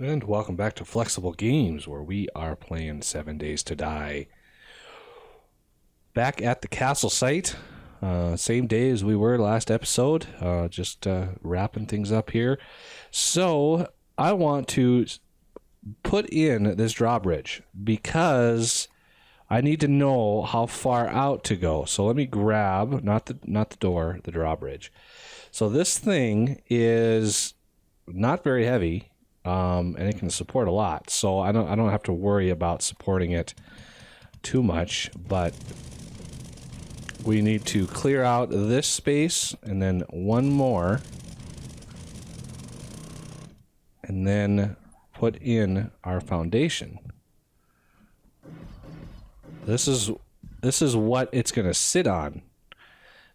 And welcome back to Flexible Games, where we are playing 7 Days to Die. Back at the castle site, same day as we were last episode, just wrapping things up here. So, I want to put in this drawbridge, because I need to know how far out to go. So let me grab, not the door, the drawbridge. So this thing is not very heavy. And it can support a lot, so I don't have to worry about supporting it too much, but we need to clear out this space and then one more, and then put in our foundation. This is what it's going to sit on.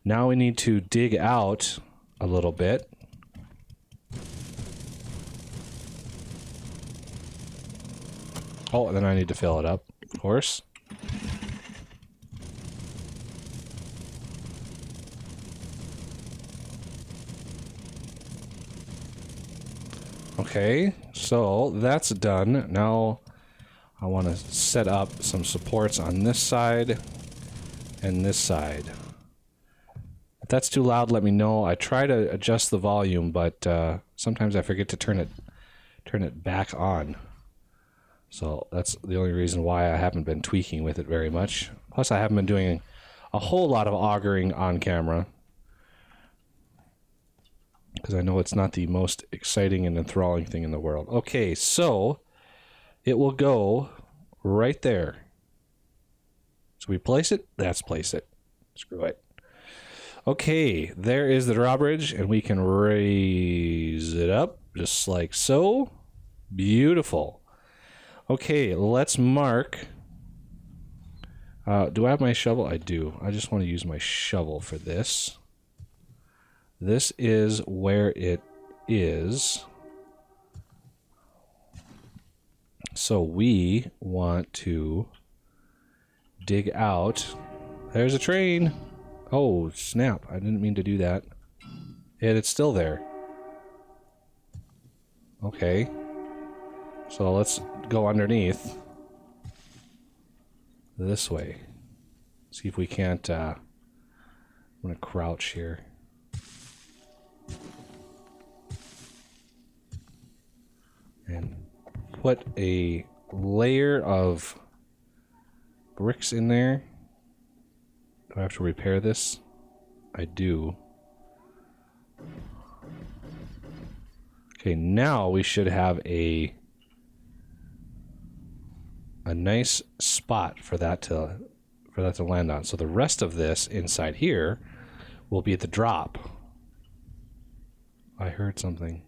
Now we need to dig out a little bit. Oh, and then I need to fill it up, of course. Okay, so that's done. Now I want to set up some supports on this side and this side. If that's too loud, let me know. I try to adjust the volume, but sometimes I forget to turn it back on. So that's the only reason why I haven't been tweaking with it very much. Plus, I haven't been doing a whole lot of augering on camera, because I know it's not the most exciting and enthralling thing in the world. Okay, so it will go right there. So we place it, let's place it. Screw it. Okay, there is the drawbridge, and we can raise it up just like so. Beautiful. Okay, let's mark. Do I have my shovel? I do. I just want to use my shovel for this. This is where it is. So we want to dig out. There's a train. Oh, snap. I didn't mean to do that. And it's still there. Okay. So let's go underneath this way. See if we can't, I'm gonna crouch here. And put a layer of bricks in there. Do I have to repair this? I do. Okay, now we should have a nice spot for that to land on. So the rest of this inside here will be the drop. I heard something.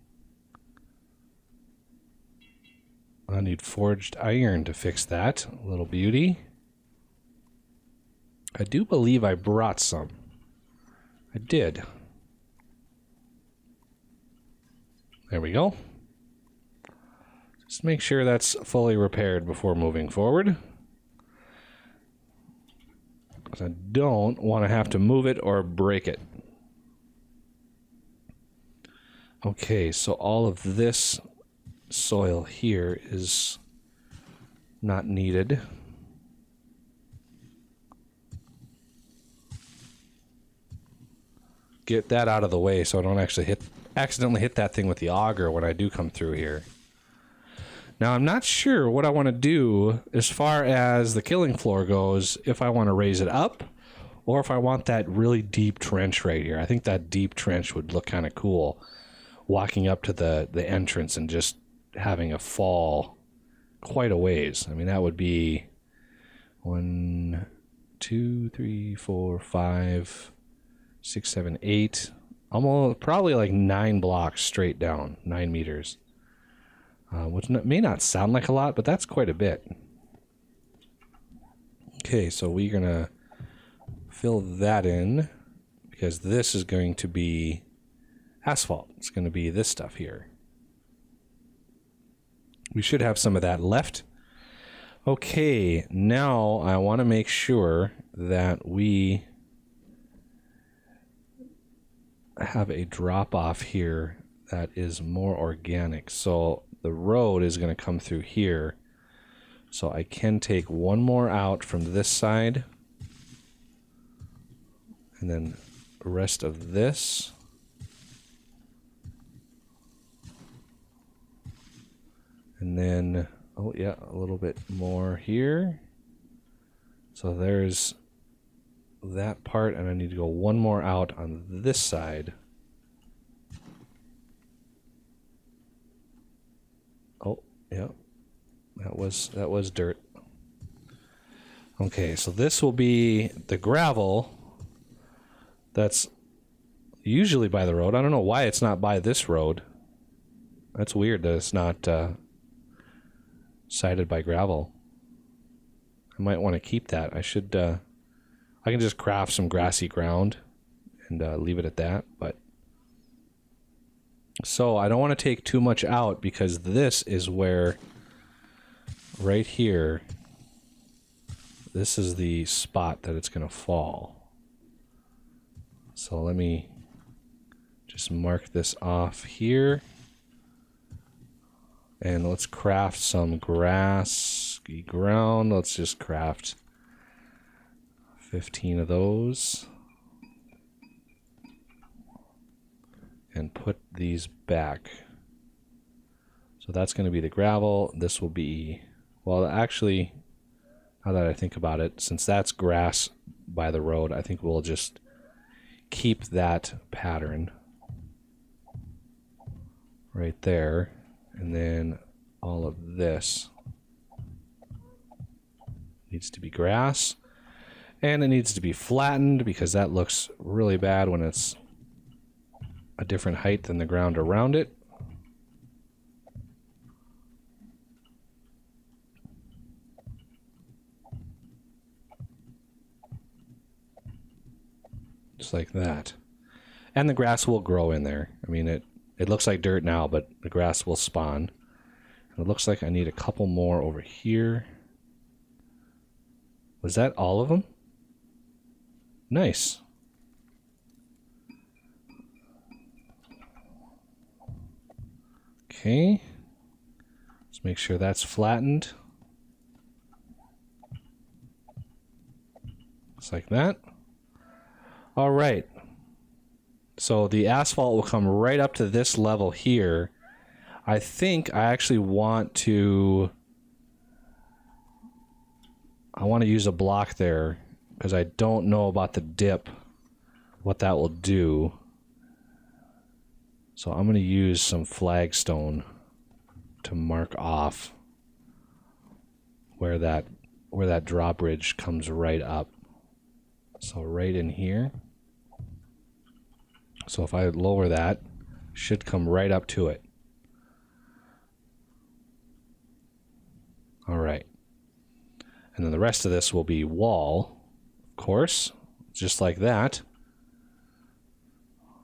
I need forged iron to fix that little beauty. I do believe I brought some. I did. There we go. Just make sure that's fully repaired before moving forward, because I don't want to have to move it or break it. Okay, so all of this soil here is not needed. Get that out of the way so I don't actually accidentally hit that thing with the auger when I do come through here. Now, I'm not sure what I want to do as far as the killing floor goes, if I want to raise it up or if I want that really deep trench right here. I think that deep trench would look kind of cool, walking up to the entrance and just having a fall quite a ways. I mean, that would be 1, 2, 3, 4, 5, 6, 7, 8, almost probably like 9 blocks straight down, 9 meters. Which may not sound like a lot, but that's quite a bit. Okay, so we're going to fill that in, because this is going to be asphalt. It's going to be this stuff here. We should have some of that left. Okay, now I want to make sure that we have a drop off here that is more organic. So the road is going to come through here. So I can take one more out from this side. And then the rest of this. And then, oh yeah, a little bit more here. So there's that part, and I need to go one more out on this side. Oh, yeah. That was dirt. Okay, so this will be the gravel that's usually by the road. I don't know why it's not by this road. That's weird that it's not sided by gravel. I might want to keep that. I should, I can just craft some grassy ground and leave it at that, but. So I don't want to take too much out because this is where, right here, this is the spot that it's going to fall. So let me just mark this off here. And let's craft some grassy ground. Let's just craft 15 of those. And put these back. So that's going to be the gravel. This will be, well, actually, now that I think about it, since that's grass by the road, I think we'll just keep that pattern right there. And then all of this needs to be grass. And it needs to be flattened because that looks really bad when it's a different height than the ground around it. Just like that. And the grass will grow in there. I mean, it looks like dirt now, but the grass will spawn. And it looks like I need a couple more over here. Was that all of them? Nice. Okay. Let's make sure that's flattened. Just like that. All right. So the asphalt will come right up to this level here. I think I actually want to... I want to use a block there because I don't know about the dip, what that will do. So I'm going to use some flagstone to mark off where that drawbridge comes right up. So right in here. So if I lower that, it should come right up to it. All right. And then the rest of this will be wall, of course, just like that.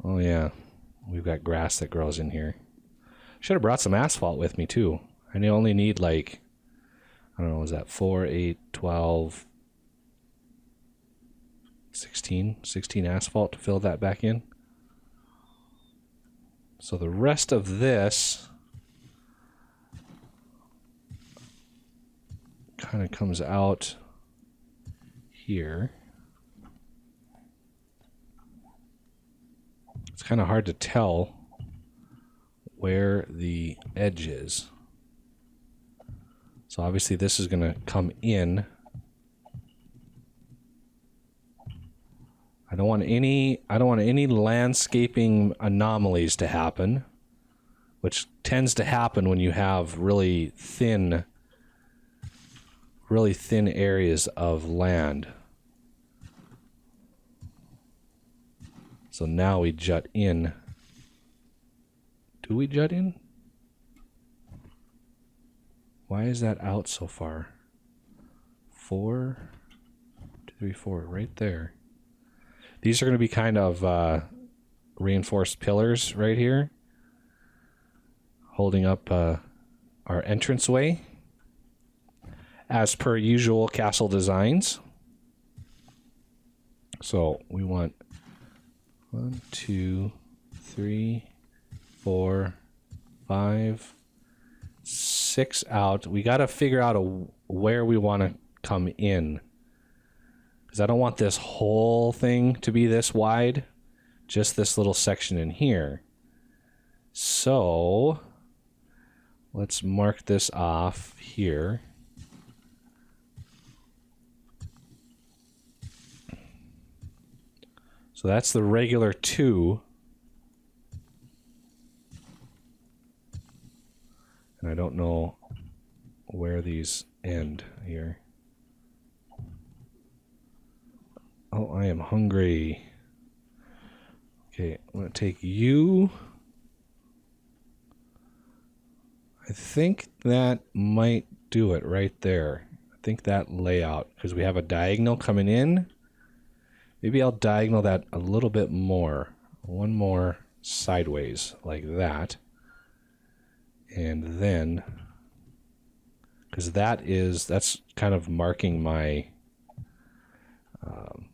Oh yeah, we've got grass that grows in here. Should have brought some asphalt with me too. I only need like, I don't know, is that 4, 8, 12, 16 asphalt to fill that back in. So the rest of this kind of comes out here. It's kind of hard to tell where the edge is. So obviously this is going to come in. I don't want any landscaping anomalies to happen, which tends to happen when you have really thin areas of land. So now we jut in. Do we jut in? Why is that out so far? 4, 2, 3, 4, right there. These are going to be kind of reinforced pillars right here, holding up our entranceway, as per usual castle designs. So we want 1, 2, 3, 4, 5, 6 out. We got to figure out where we want to come in. Because I don't want this whole thing to be this wide. Just this little section in here. So let's mark this off here. So that's the regular 2. And I don't know where these end here. Oh, I am hungry. Okay, I'm going to take you. I think that might do it right there. I think that layout, because we have a diagonal coming in. Maybe I'll diagonal that a little bit more. One more sideways, like that. And then, because that's kind of marking my,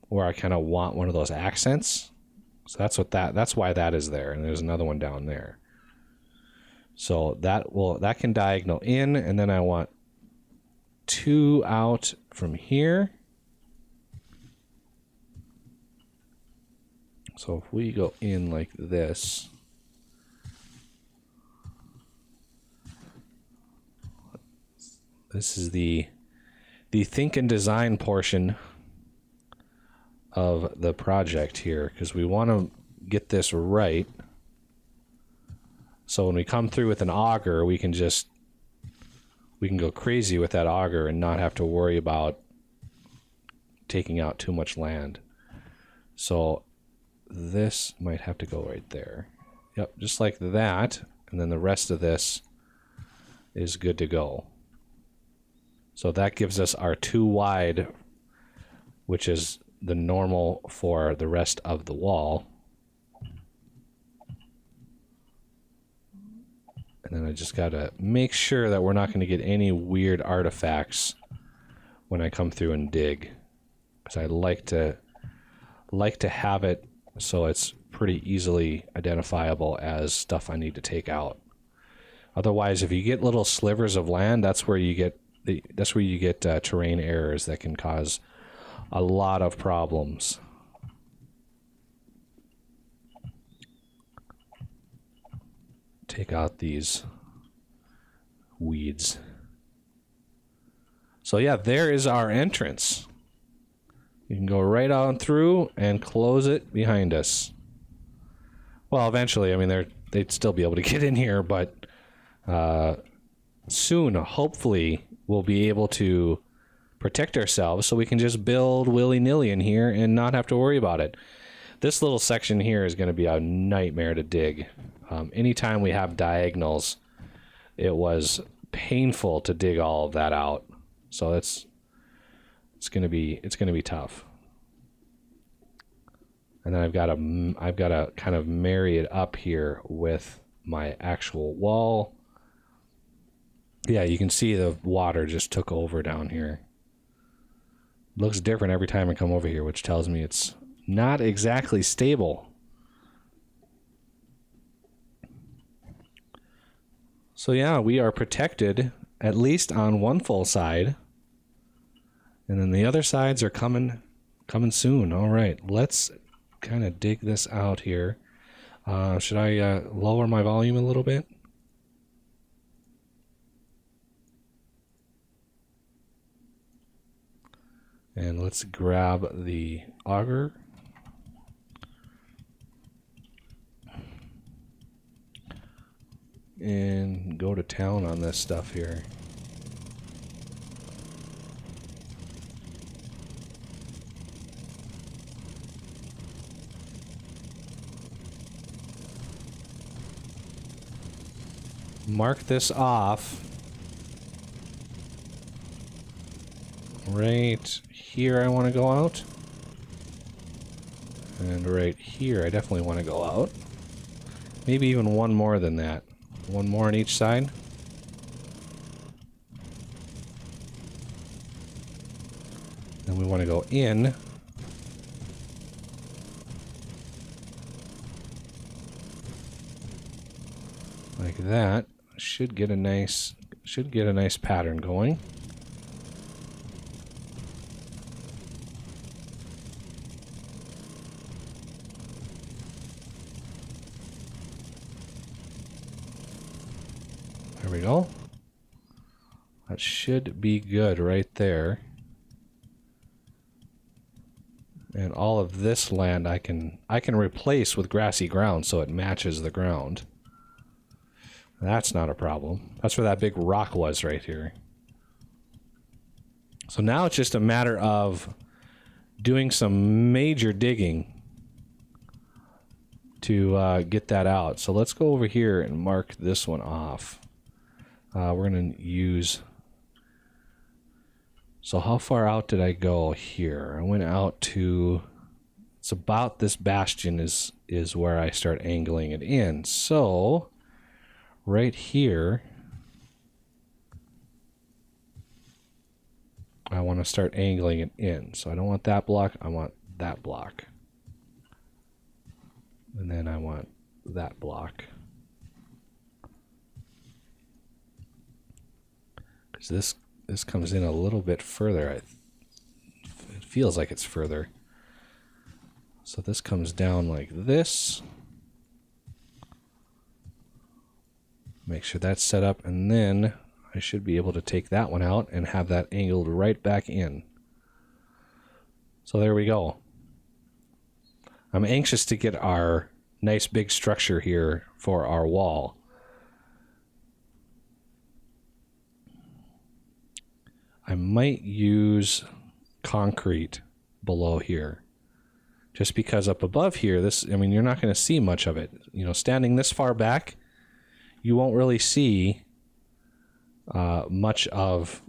where I kind of want one of those accents. So that's why that is there. And there's another one down there. So that can diagonal in, and then I want 2 out from here. So if we go in like this, this is the think and design portion of the project here, because we want to get this right. So when we come through with an auger, we can go crazy with that auger and not have to worry about taking out too much land. So this might have to go right there. Yep, just like that. And then the rest of this is good to go. So that gives us our 2 wide, which is the normal for the rest of the wall. And then I just got to make sure that we're not going to get any weird artifacts when I come through and dig. Because I like to have it so it's pretty easily identifiable as stuff I need to take out. Otherwise, if you get little slivers of land, that's where you get terrain errors that can cause a lot of problems. Take out these weeds. So yeah, there is our entrance. You can go right on through and close it behind us. Well, eventually, I mean, they'd still be able to get in here, but soon, hopefully, we'll be able to protect ourselves so we can just build willy-nilly in here and not have to worry about it. This little section here is going to be a nightmare to dig. Anytime we have diagonals, it was painful to dig all of that out. So it's going to be tough. And then I've got to kind of marry it up here with my actual wall. Yeah, you can see the water just took over down here. Looks different every time I come over here, which tells me it's not exactly stable. So yeah, we are protected, at least on one full side. And then the other sides are coming soon. All right, let's kind of dig this out here. Should I lower my volume a little bit? And let's grab the auger. And go to town on this stuff here. Mark this off. Right here I want to go out. And right here I definitely want to go out. Maybe even one more than that. One more on each side. Then we want to go in. Like that. Should get a nice Should get a nice pattern going. There we go. That should be good right there. And all of this land I can replace with grassy ground so it matches the ground. That's not a problem. That's where that big rock was right here. So now it's just a matter of doing some major digging to get that out. So let's go over here and mark this one off. We're going to use... So how far out did I go here? I went out to... It's about this bastion is where I start angling it in. So... right here, I want to start angling it in. So I don't want that block, I want that block. And then I want that block. Because this comes in a little bit further. It feels like it's further. So this comes down like this. Make sure that's set up, and then I should be able to take that one out and have that angled right back in. So there we go. I'm anxious to get our nice big structure here for our wall. I might use concrete below here. Just because up above here, I mean, you're not going to see much of it. You know, standing this far back, you won't really see much of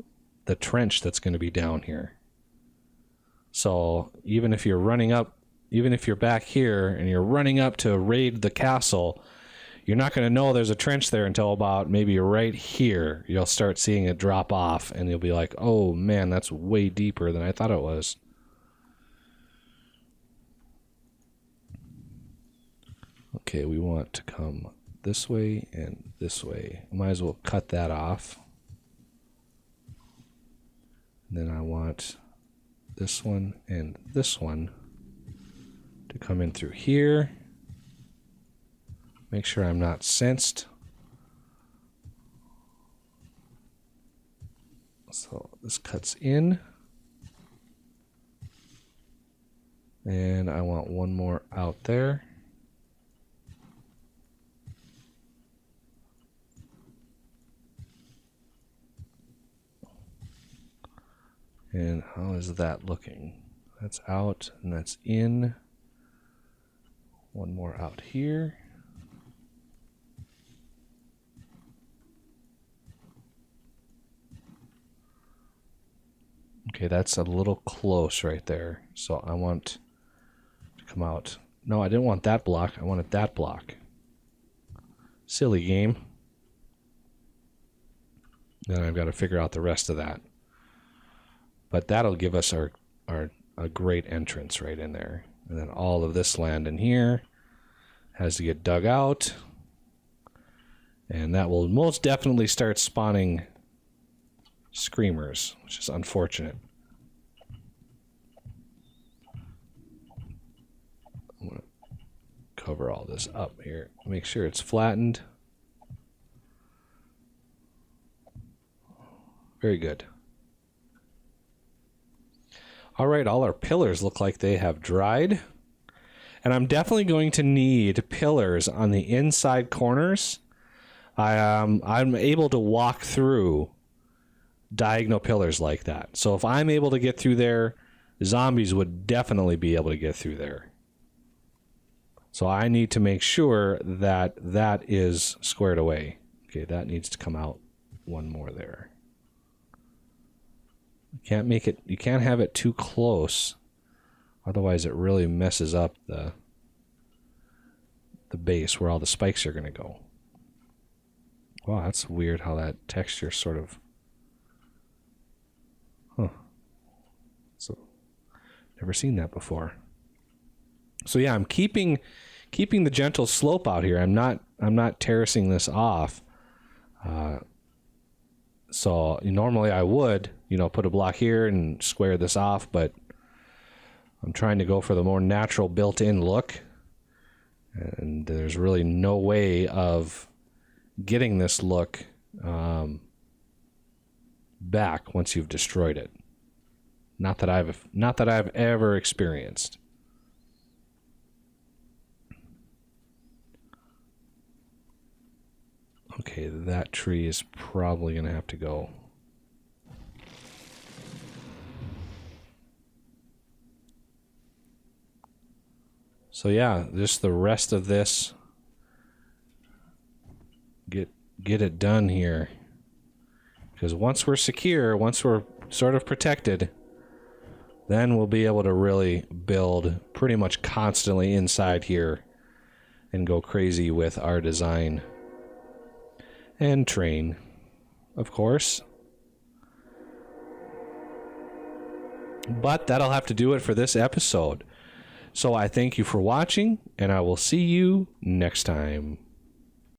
the trench that's going to be down here. So even if you're running up, even if you're back here and you're running up to raid the castle, you're not going to know there's a trench there until about maybe right here. You'll start seeing it drop off and you'll be like, oh man, that's way deeper than I thought it was. Okay, we want to come this way and this way. Might as well cut that off. And then I want this one and this one to come in through here. Make sure I'm not sensed. So this cuts in. And I want one more out there. And how is that looking? That's out and that's in. One more out here. Okay, that's a little close right there. So I want to come out. No, I didn't want that block. I wanted that block. Silly game. Then I've got to figure out the rest of that. But that'll give us a great entrance right in there. And then all of this land in here has to get dug out. And that will most definitely start spawning screamers, which is unfortunate. I'm going to cover all this up here. Make sure it's flattened. Very good. All right, all our pillars look like they have dried. And I'm definitely going to need pillars on the inside corners. I'm able to walk through diagonal pillars like that. So if I'm able to get through there, zombies would definitely be able to get through there. So I need to make sure that that is squared away. Okay, that needs to come out one more there. Can't make it, you can't have it too close, otherwise it really messes up the base where all the spikes are going to go. Wow, that's weird how that texture sort of, so never seen that before. So yeah, I'm keeping the gentle slope out here. I'm not terracing this off. So normally I would, put a block here and square this off, but I'm trying to go for the more natural built-in look. And there's really no way of getting this look back once you've destroyed it. Not that I've ever experienced. Okay, that tree is probably going to have to go. So yeah, just the rest of this, get it done here. Because once we're secure, once we're sort of protected, then we'll be able to really build pretty much constantly inside here and go crazy with our design. And train, of course. But that'll have to do it for this episode. So I thank you for watching, and I will see you next time.